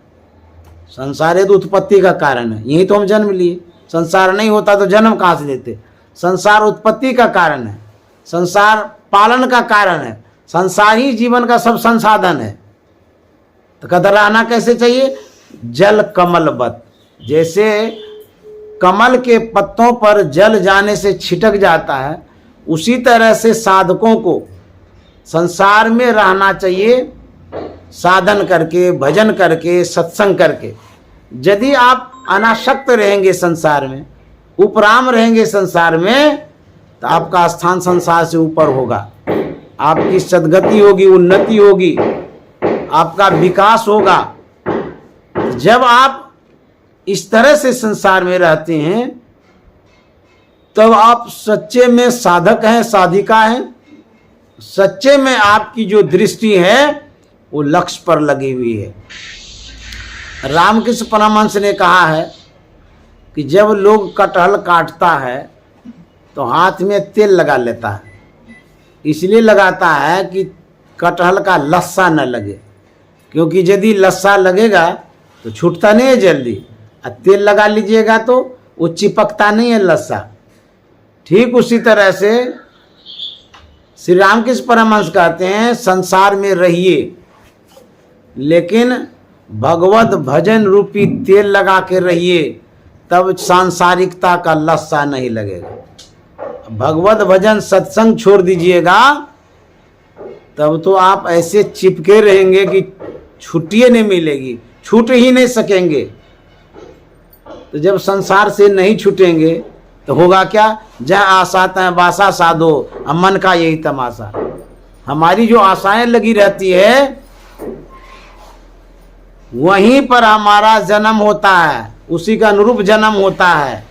संसार तो उत्पत्ति का कारण है, यही तो हम जन्म लिए। संसार नहीं होता तो जन्म कहाँ से लेते? संसार उत्पत्ति का कारण है, संसार पालन का कारण है, संसार ही जीवन का सब संसाधन है। तो कदर रहना कैसे चाहिए? जल कमलवत। जैसे कमल के पत्तों पर जल जाने से छिटक जाता है, उसी तरह से साधकों को संसार में रहना चाहिए, साधन करके, भजन करके, सत्संग करके। यदि आप अनासक्त रहेंगे संसार में, उपराम रहेंगे संसार में, तो आपका स्थान संसार से ऊपर होगा, आपकी सद्गति होगी, उन्नति होगी, आपका विकास होगा। जब आप इस तरह से संसार में रहते हैं तब आप सच्चे में साधक हैं, साधिका हैं। सच्चे में आपकी जो दृष्टि है वो लक्ष्य पर लगी हुई है। रामकृष्ण परमहंस ने कहा है कि जब लोग कटहल काटता है तो हाथ में तेल लगा लेता है, इसलिए लगाता है कि कटहल का लस्सा न लगे, क्योंकि यदि लस्सा लगेगा तो छूटता नहीं है जल्दी, और तेल लगा लीजिएगा तो वो चिपकता नहीं है लस्सा। ठीक उसी तरह से श्री रामकृष्ण परमहंस कहते हैं संसार में रहिए, लेकिन भगवत भजन रूपी तेल लगा के रहिए, तब सांसारिकता का लस्सा नहीं लगेगा। भगवत भजन सत्संग छोड़ दीजिएगा तब तो आप ऐसे चिपके रहेंगे कि छुट्टी नहीं मिलेगी, छूट ही नहीं सकेंगे। तो जब संसार से नहीं छूटेंगे तो होगा क्या? जहाँ आशा तय बासा साधो, मन का यही तमाशा। हमारी जो आशाएं लगी रहती है वहीं पर हमारा जन्म होता है, उसी का अनुरूप जन्म होता है।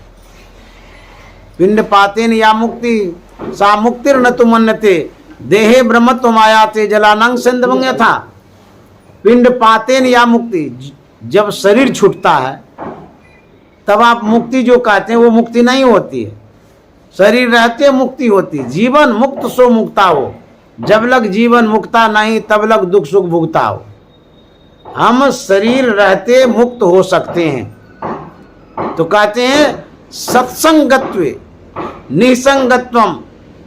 पिंड पातेन या मुक्ति सा मुक्तिर न तुम मन्यते देहे ब्रह्मत्व मायाते जलानंग सिंधवंग यथा। पिंड पातेन या मुक्ति, जब शरीर छूटता है तब आप मुक्ति जो कहते हैं वो मुक्ति नहीं होती है, शरीर रहते मुक्ति होती। जीवन मुक्त सो मुक्ता हो, जब लग जीवन मुक्ता नहीं तब लग दुख सुख भुगता हो। हम शरीर रहते मुक्त हो सकते हैं। तो कहते हैं सत्संगत्वे निसंगत्वम,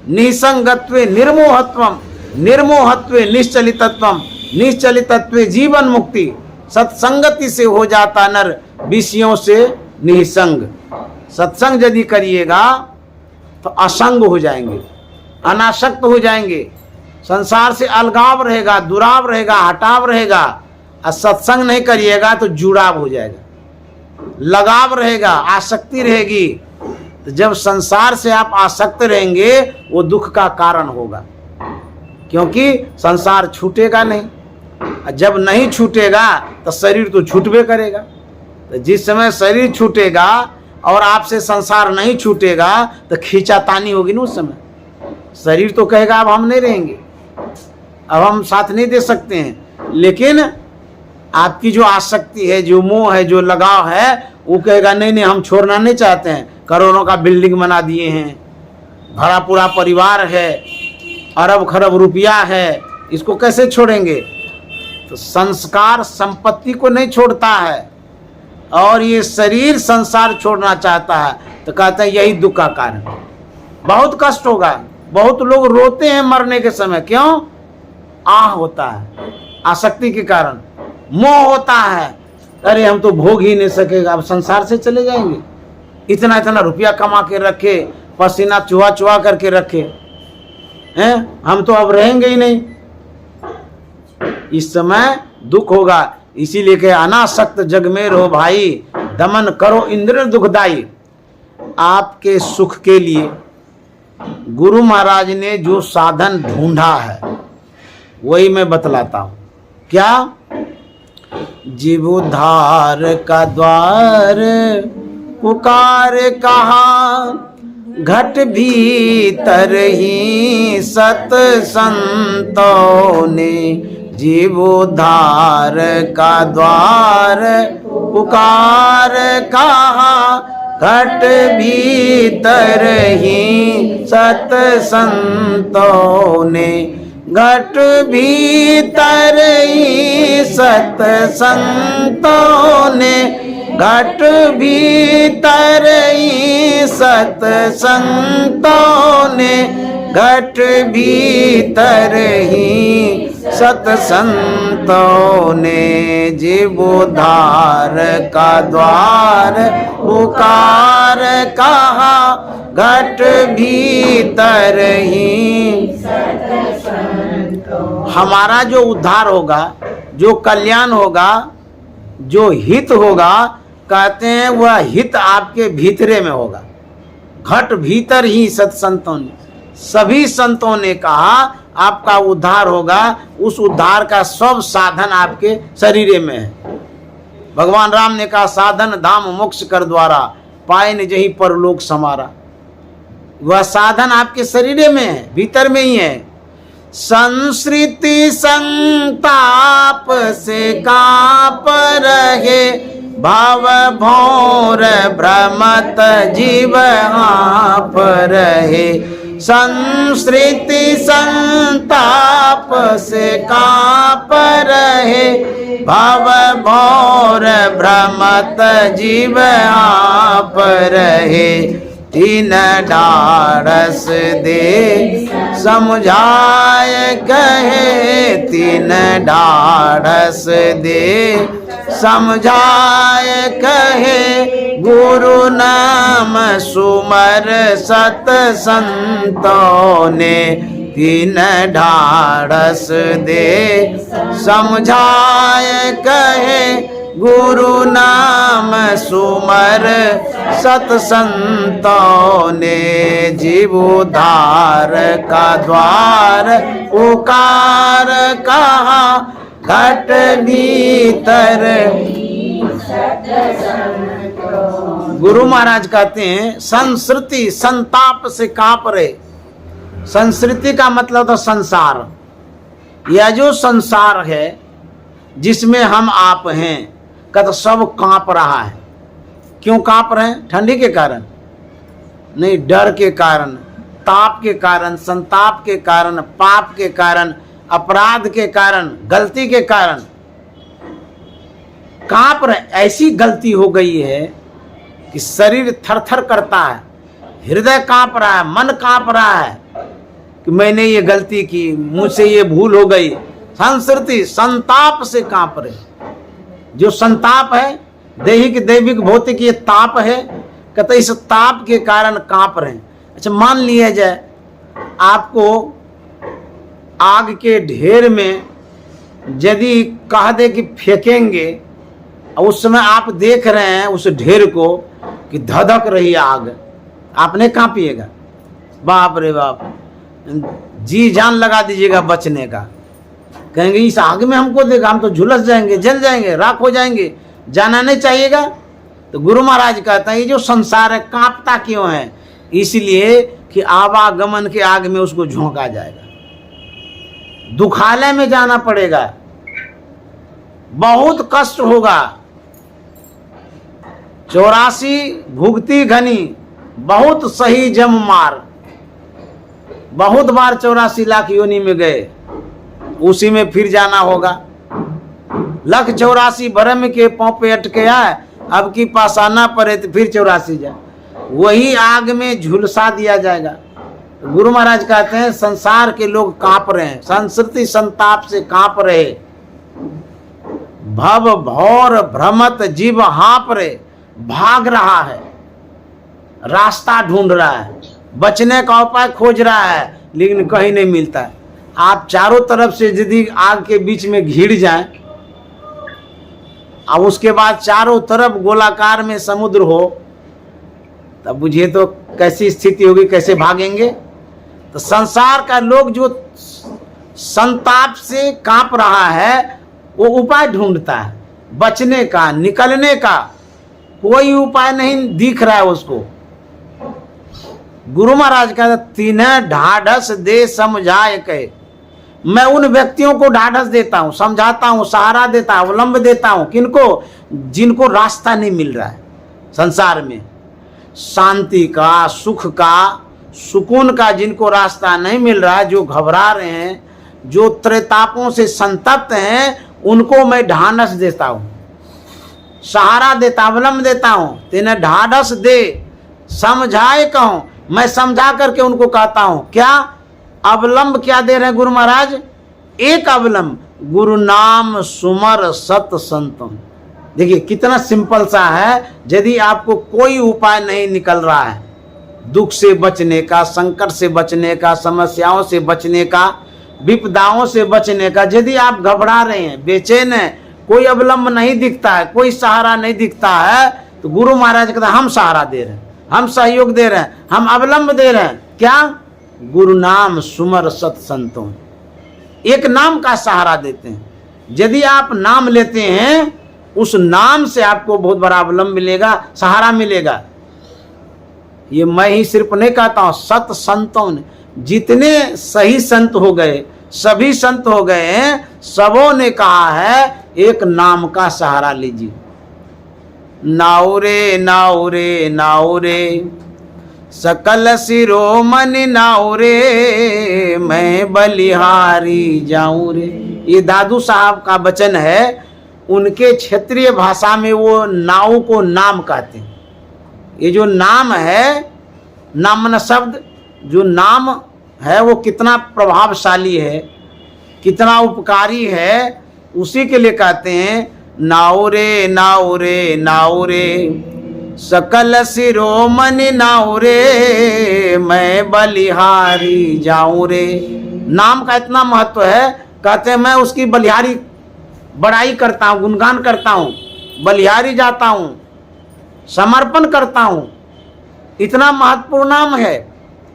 निसंगत्वे निर्मोहत्वम, निर्मोहत्वे निश्चलितत्वम, निश्चलितत्वे जीवन मुक्ति। सत्संगति से हो जाता नर विषयों से निसंग। सत्संग यदि करिएगा तो असंग हो जाएंगे, अनासक्त हो जाएंगे, संसार से अलगाव रहेगा, दुराव रहेगा, हटाव रहेगा। और सत्संग नहीं करिएगा तो जुड़ाव हो जाएगा, लगाव रहेगा, आसक्ति रहेगी। तो जब संसार से आप आसक्त रहेंगे वो दुख का कारण होगा, क्योंकि संसार छूटेगा नहीं। जब नहीं छूटेगा तो शरीर तो छूटबे करेगा। तो जिस समय शरीर छूटेगा और आपसे संसार नहीं छूटेगा तो खींचातानी होगी ना। उस समय शरीर तो कहेगा अब हम नहीं रहेंगे, अब हम साथ नहीं दे सकते हैं, लेकिन आपकी जो आसक्ति है, जो मोह है, जो लगाव है, वो कहेगा नहीं नहीं हम छोड़ना नहीं चाहते हैं। करोड़ों का बिल्डिंग बना दिए हैं, भरा पूरा परिवार है, अरब खरब रुपया है, इसको कैसे छोड़ेंगे? तो संस्कार संपत्ति को नहीं छोड़ता है और ये शरीर संसार छोड़ना चाहता है, तो कहते हैं यही दुख का कारण। बहुत कष्ट होगा, बहुत लोग रोते हैं मरने के समय। क्यों? आह होता है, आसक्ति के कारण। मोह होता है, अरे हम तो भोग ही नहीं सकेगा, अब संसार से चले जाएंगे। इतना इतना रुपया कमा के रखे, पसीना चुहा चुहा करके रखे हैं, हम तो अब रहेंगे ही नहीं। इस समय दुख होगा। इसीलिए कहे अनासक्त जग में रहो भाई, दमन करो इंद्र दुखदाई। आपके सुख के लिए गुरु महाराज ने जो साधन ढूंढा है वही मैं बतलाता हूं। क्या? जीवोद्धार का द्वार पुकार कहा, घट भीतर ही सत संतों ने। जीवोद्धार का द्वार पुकार कहा, घट भीतर ही सत संतों ने। घट भीतर ही सत संतों ने, घट भीतर ही सत संतों ने, घट भीतर ही सतसंतों ने जीव उद्धार का द्वार पुकार कहा, घट भीतर ही। हमारा जो उद्धार होगा, जो कल्याण होगा, जो हित होगा, कहते हैं वह हित आपके भीतरे में होगा। घट भीतर ही सत्संतों ने, सभी संतों ने कहा आपका उद्धार होगा। उस उद्धार का सब साधन आपके शरीर में है। भगवान राम ने कहा साधन धाम मोक्ष कर द्वारा, पाए न जहीं परलोक समारा। वह साधन आपके शरीर में है, भीतर में ही है। संस्कृति संताप से काप रहे, भाव भौर भ्रमत जीव आप रहे। संस्कृति संताप से काप रहे, भाव भौर भ्रमत जीव आप रहे। तीन ढाढ़स दे समझाए कहे, तीन ढाढ़स दे समझाए कहे, गुरु नाम सुमर सतसंतों ने। तीन ढाढ़स दे समझाए कहे, गुरु नाम सुमर सतसंतों ने। जीव उद्धार का द्वार पुकार कहा, घट भीतर। गुरु महाराज कहते हैं संस्कृति संताप से कांप रहे। संस्कृति का मतलब तो संसार, यह जो संसार है जिसमें हम आप हैं, का तो सब कांप रहा है। क्यों कांप रहे हैं? ठंडी के कारण नहीं, डर के कारण, ताप के कारण, संताप के कारण, पाप के कारण, अपराध के कारण, गलती के कारण कांप रहे। ऐसी गलती हो गई है कि शरीर थरथर करता है, हृदय कांप रहा है, मन कांप रहा है कि मैंने ये गलती की, मुझसे ये भूल हो गई। संस्कृति संताप से कांप रहे। जो संताप है दैहिक दैविक भौतिक ये ताप है, कहते इस ताप के कारण कांप रहे हैं। अच्छा मान लिया जाए आपको आग के ढेर में यदि कह दे कि फेंकेंगे, और उस समय आप देख रहे हैं उस ढेर को कि धधक रही आग, आपने कांपिएगा? बाप रे बाप, जी जान लगा दीजिएगा बचने का। कहेंगे इस आग में हमको देखा, हम तो झुलस जाएंगे, जल जाएंगे, राख हो जाएंगे, जाना नहीं चाहिएगा। तो गुरु महाराज कहते हैं ये जो संसार है कांपता क्यों है? इसलिए कि आवागमन के आग में उसको झोंका जाएगा, दुखालय में जाना पड़ेगा, बहुत कष्ट होगा। 84 भुगती घनी, बहुत सही जम मार। बहुत बार 84 लाख योनि में गए, उसी में फिर जाना होगा। 184 भरम के पांव पे अटके आए, अब की पासाना पड़े तो फिर 84 जाए, वही आग में झुलसा दिया जाएगा। गुरु महाराज कहते हैं संसार के लोग कांप रहे हैं, संस्कृति संताप से कांप रहे। भव भौर भ्रमत जीव हाँप रहे, भाग रहा है, रास्ता ढूंढ रहा है, बचने का उपाय खोज रहा है, लेकिन कहीं नहीं मिलता है। आप चारों तरफ से यदि आग के बीच में घिर जाएं, और उसके बाद चारों तरफ गोलाकार में समुद्र हो, तब बुझिए तो कैसी स्थिति होगी, कैसे भागेंगे? तो संसार का लोग जो संताप से कांप रहा है वो उपाय ढूंढता है, बचने का, निकलने का कोई उपाय नहीं दिख रहा है उसको। गुरु महाराज का तीन ढाढ़स दे समझाए कहे, मैं उन व्यक्तियों को ढाढ़स देता हूं, समझाता हूं, सहारा देता हूं, अवलंब देता हूं। किनको? जिनको रास्ता नहीं मिल रहा है संसार में, शांति का, सुख का, सुकून का जिनको रास्ता नहीं मिल रहा है, जो घबरा रहे हैं, जो त्रेतापों से संतप्त हैं, उनको मैं ढाढ़स देता हूं, सहारा देता, अवलंब देता हूं। तेने ढाढ़स दे समझाए कहूं, मैं समझा करके उनको कहता हूं। क्या अवलंब क्या दे रहे हैं गुरु महाराज? एक अवलंब गुरु नाम सुमर सत संतम। देखिए कितना सिंपल सा है। यदि आपको कोई उपाय नहीं निकल रहा है, दुख से बचने का, संकट से बचने का, समस्याओं से बचने का, विपदाओं से बचने का, यदि आप घबरा रहे हैं, बेचैन हैं, कोई अवलंब नहीं दिखता है, कोई सहारा नहीं दिखता है, तो गुरु महाराज कहते हैं हम सहारा दे रहे हैं, हम सहयोग दे रहे हैं, हम अवलंब दे रहे हैं। क्या? गुरु नाम सुमर सत संतों। एक नाम का सहारा देते हैं। यदि आप नाम लेते हैं, उस नाम से आपको बहुत बड़ा अवलंब मिलेगा, सहारा मिलेगा। ये मैं ही सिर्फ नहीं कहता हूं, सत संतों ने, जितने सही संत हो गए, सभी संत हो गए हैं, सबों ने कहा है एक नाम का सहारा लीजिए। नाउरे नाउरे नाउरे सकल शिरोमणि नाउरे, मैं बलिहारी जाऊं रे। ये दादू साहब का वचन है। उनके क्षेत्रीय भाषा में वो नाव को नाम कहते हैं। ये जो नाम है, नामन शब्द जो नाम है, वो कितना प्रभावशाली है, कितना उपकारी है, उसी के लिए कहते हैं नाउरे नाउरे नाउरे सकल शिरोमणि नाउरे, मैं बलिहारी जाऊं रे। नाम का इतना महत्व है, कहते हैं मैं उसकी बलिहारी बड़ाई करता हूं, गुणगान करता हूं, बलिहारी जाता हूं, समर्पण करता हूं। इतना महत्वपूर्ण नाम है।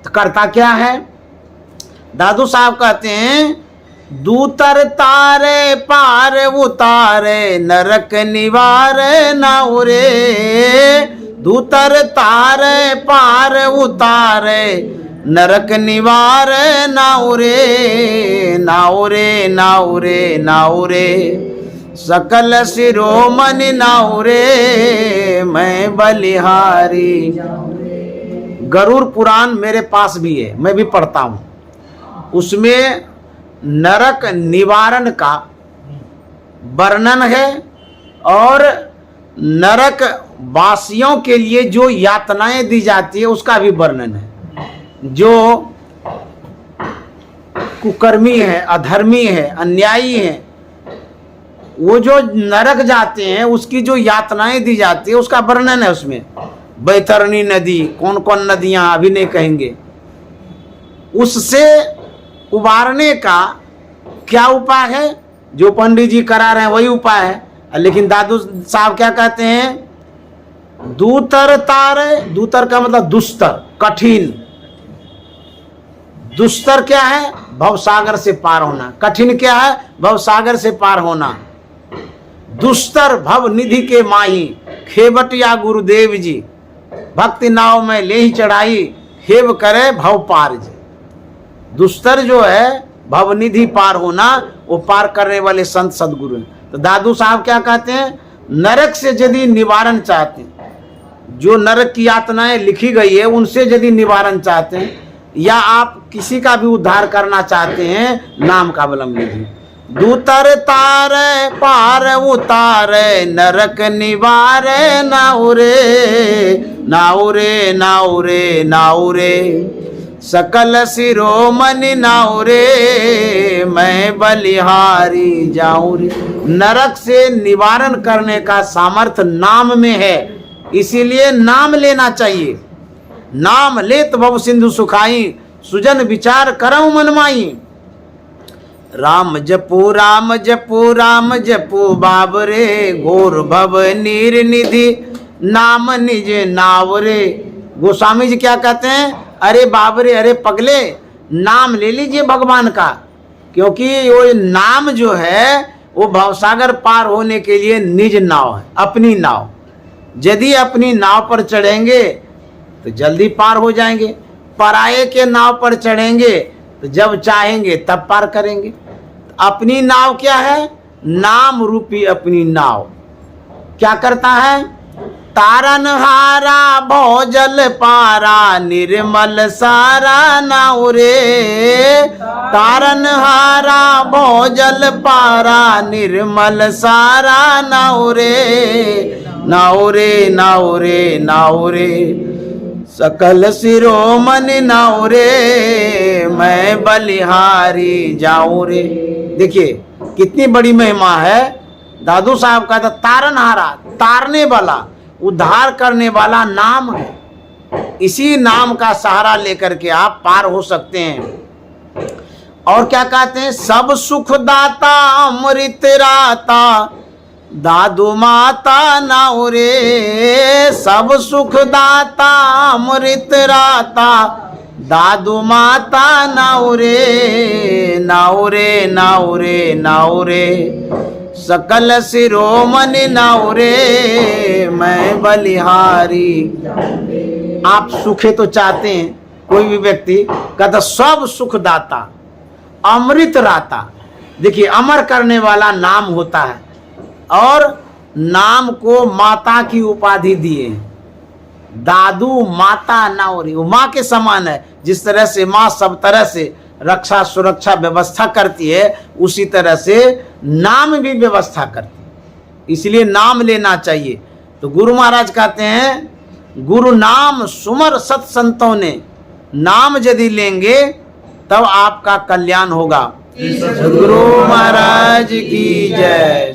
तो करता क्या है? दादू साहब कहते हैं दूतर तारे पार उतारे, नरक निवार नाउरे। दूतर तारे पार उतारे, नरक निवार नाउरे। नाउरे नाउरे नाउरे सकल शिरोमणि नाउरे, मैं बलिहारी। गरुड़ पुराण मेरे पास भी है, मैं भी पढ़ता हूं। उसमें नरक निवारण का वर्णन है और नरक वासियों के लिए जो यातनाएं दी जाती है उसका भी वर्णन है। जो कुकर्मी है, अधर्मी है, अन्यायी है, वो जो नरक जाते हैं उसकी जो यातनाएं दी जाती है उसका वर्णन है उसमें। बैतरणी नदी, कौन कौन नदियां अभी नहीं कहेंगे, उससे उबारने का क्या उपाय है? जो पंडित जी करा रहे हैं वही उपाय है। लेकिन दादू साहब क्या कहते हैं? दूतर तारे, दूतर का मतलब दुस्तर, कठिन। दुस्तर क्या है? भवसागर से पार होना। कठिन क्या है? भवसागर से पार होना। दुस्तर भव निधि के माही, खेबटिया गुरुदेव जी, भक्ति नाव में ले ही चढ़ाई, खेब करे भव पार जी। दुस्तर जो है भवनिधि पार होना, वो पार करने वाले संत सदगुरु हैं। तो दादू साहब क्या कहते हैं? नरक से यदि निवारण चाहते हैं, जो नरक की यातनाएं लिखी गई है उनसे यदि निवारण चाहते हैं, या आप किसी का भी उद्धार करना चाहते हैं, नाम का अवलंब लीजिए। दूतर तारे पार उतारे, नरक निवारे नाउरे। नाउरे नाउरे नाउरे सकल शिरोमणि नाउरे, मैं बलिहारी जाऊं रे। नरक से निवारण करने का सामर्थ्य नाम में है, इसीलिए नाम लेना चाहिए। नाम लेत भव सिंधु सुखाई, सुजन विचार करऊं मनमाई। राम जपू राम जपू राम जपू बाबरे, घोर भव नीर निधि नाम निज नावरे। गोस्वामी जी क्या कहते हैं? अरे बाबरे, अरे पगले, नाम ले लीजिए भगवान का, क्योंकि वो नाम जो है वो भवसागर पार होने के लिए निज नाव है, अपनी नाव। यदि अपनी नाव पर चढ़ेंगे तो जल्दी पार हो जाएंगे, पराये के नाव पर चढ़ेंगे तो जब चाहेंगे तब पार करेंगे। अपनी नाव क्या है? नाम रूपी अपनी नाव क्या करता है? तारनहारा भोजल पारा, निर्मल सारा नाउरे। तारनहारा भोजल पारा, निर्मल सारा नाउरे। नाउरे नाउरे नाउरे सकल शिरोमणि नाउरे, मैं बलिहारी जाऊं रे। देखिए कितनी बड़ी महिमा है। दादू साहब का था तारनहारा, तारने वाला, उद्धार करने वाला नाम है। इसी नाम का सहारा लेकर के आप पार हो सकते हैं। और क्या कहते हैं, सब सुख दाता अमृत राता दादू माता नाउ रे, सब सुख दाता अमृत राता दादू माता नाउ रे, नाउ रे नाउ रे नाउ रे, सकल शिरोमणि नाउ रे, मैं बलिहारी। आप सुखे तो चाहते हैं, कोई भी व्यक्ति कहता सब सुख दाता अमृत राता। देखिए अमर करने वाला नाम होता है, और नाम को माता की उपाधि दिए। दादू माता नाउरी, वो माँ के समान है। जिस तरह से माँ सब तरह से रक्षा सुरक्षा व्यवस्था करती है, उसी तरह से नाम भी व्यवस्था करती है। इसलिए नाम लेना चाहिए। तो गुरु महाराज कहते हैं, गुरु नाम सुमर सत संतों ने, नाम यदि लेंगे तब आपका कल्याण होगा। सद्गुरु महाराज की जय।